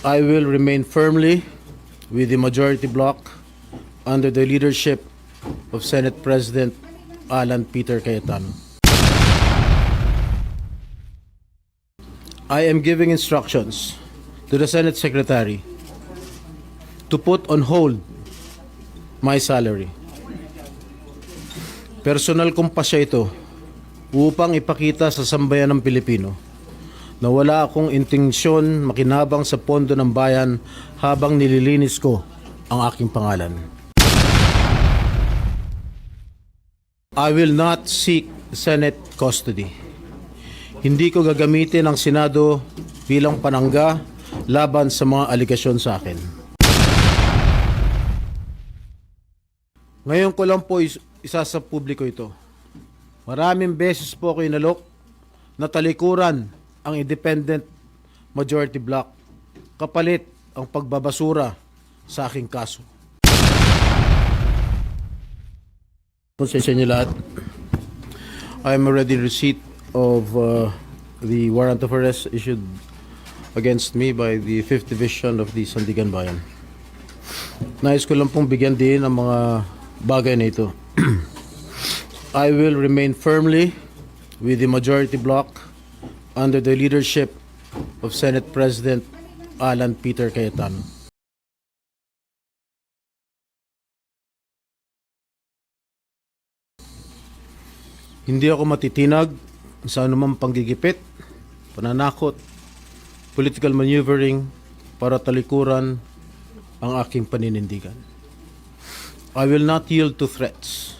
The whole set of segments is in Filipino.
I will remain firmly with the majority bloc under the leadership of Senate President Alan Peter Cayetano. I am giving instructions to the Senate Secretary to put on hold my salary. Personal kong pasya ito upang ipakita sa sambayan ng Pilipino na wala akong intensyon makinabang sa pondo ng bayan habang nililinis ko ang aking pangalan. I will not seek Senate custody. Hindi ko gagamitin ang Senado bilang panangga laban sa mga aligasyon sa akin. Ngayon ko lang po isa sa publiko ito. Maraming beses po ako inalok na talikuran ang independent majority bloc kapalit ang pagbabasura sa aking kaso. Konsensya niyo lahat. I am already in receipt of the warrant of arrest issued against me by the 5th Division of the Sandigan Bayan. Nais ko lang pong bigyan din ang mga bagay na ito. I will remain firmly with the majority bloc under the leadership of Senate President Alan Peter Cayetano. Hindi ako matitinag sa anumang panggigipit, pananakot, political maneuvering para talikuran ang aking paninindigan. I will not yield to threats.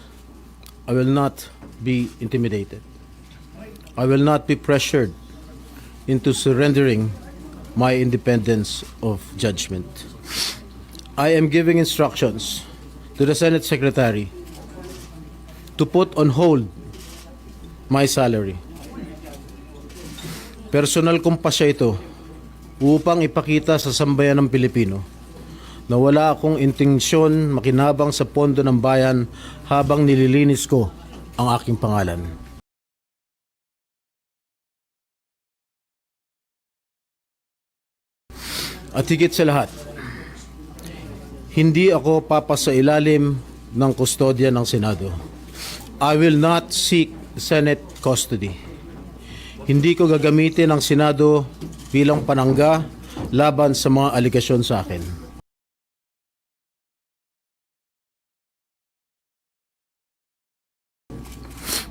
I will not be intimidated. I will not be pressured into surrendering my independence of judgment. I am giving instructions to the Senate Secretary to put on hold my salary. Personal kong pasya ito upang ipakita sa sambayan ng Pilipino na wala akong intensyon makinabang sa pondo ng bayan habang nililinis ko ang aking pangalan. At higit sa lahat, hindi ako papasailalim ng kustodya ng Senado. I will not seek Senate custody. Hindi ko gagamitin ang Senado bilang panangga laban sa mga aligasyon sa akin.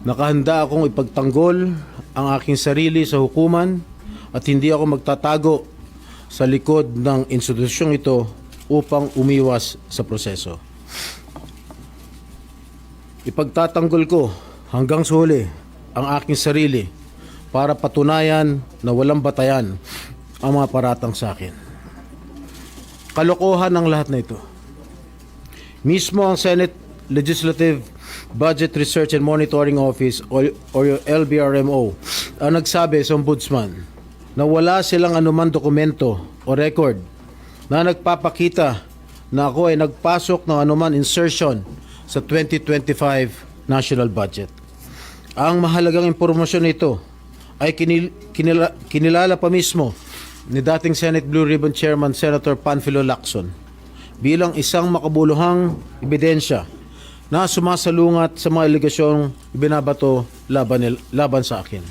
Nakahanda akong ipagtanggol ang aking sarili sa hukuman at hindi ako magtatago sa likod ng institusyong ito upang umiwas sa proseso. Ipagtatanggol ko hanggang sa huli ang aking sarili para patunayan na walang batayan ang mga paratang sa akin. Kalokohan ang lahat na ito. Mismo ang Senate Legislative Budget Research and Monitoring Office o LBRMO ang nagsabi sa ombudsman na wala silang anumang dokumento o record na nagpapakita na ako ay nagpasok ng anuman insertion sa 2025 national budget. Ang mahalagang impormasyon nito ay kinilala pa mismo ni dating Senate Blue Ribbon Chairman Senator Panfilo Lacson bilang isang makabuluhang ebidensya na sumasalungat sa mga aligasyong binabato laban sa akin.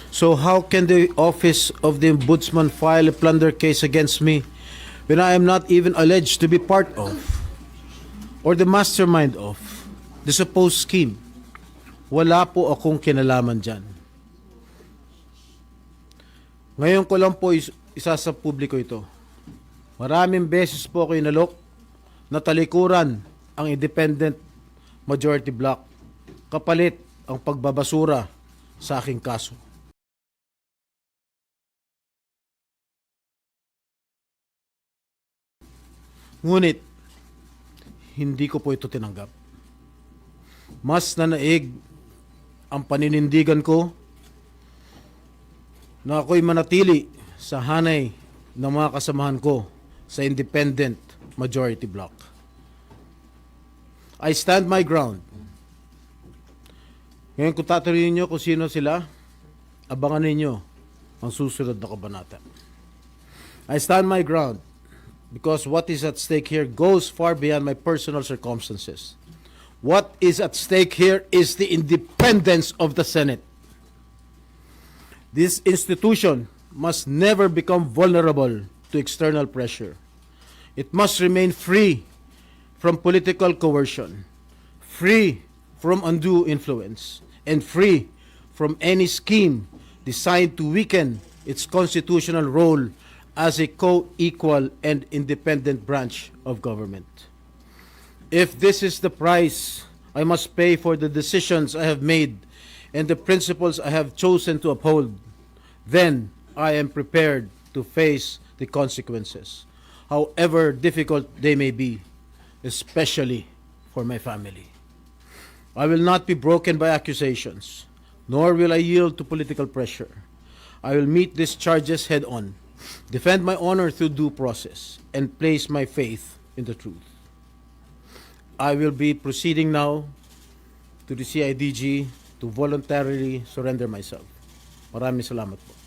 So how can the office of the Ombudsman file a plunder case against me when I am not even alleged to be part of or the mastermind of the supposed scheme? Wala po akong kinalaman dyan. Ngayon ko lang po isa sa publiko ito. Maraming beses po ako inalok na talikuran ang independent majority bloc kapalit ang pagbabasura sa aking kaso. Ngunit, hindi ko po ito tinanggap. Mas nanaig ang paninindigan ko na ako'y manatili sa hanay ng mga kasamahan ko sa independent majority bloc. I stand my ground. Ngayon kung tatanungin niyo kung sino sila, abangan ninyo ang susunod na kabanata. I stand my ground because what is at stake here goes far beyond my personal circumstances. What is at stake here is the independence of the Senate. This institution must never become vulnerable to external pressure. It must remain free from political coercion, free from undue influence, and free from any scheme designed to weaken its constitutional role as a co-equal and independent branch of government. If this is the price I must pay for the decisions I have made and the principles I have chosen to uphold, then I am prepared to face the consequences, however difficult they may be, especially for my family. I will not be broken by accusations, nor will I yield to political pressure. I will meet these charges head on, defend my honor through due process, and place my faith in the truth. I will be proceeding now to the CIDG to voluntarily surrender myself. Maraming salamat po.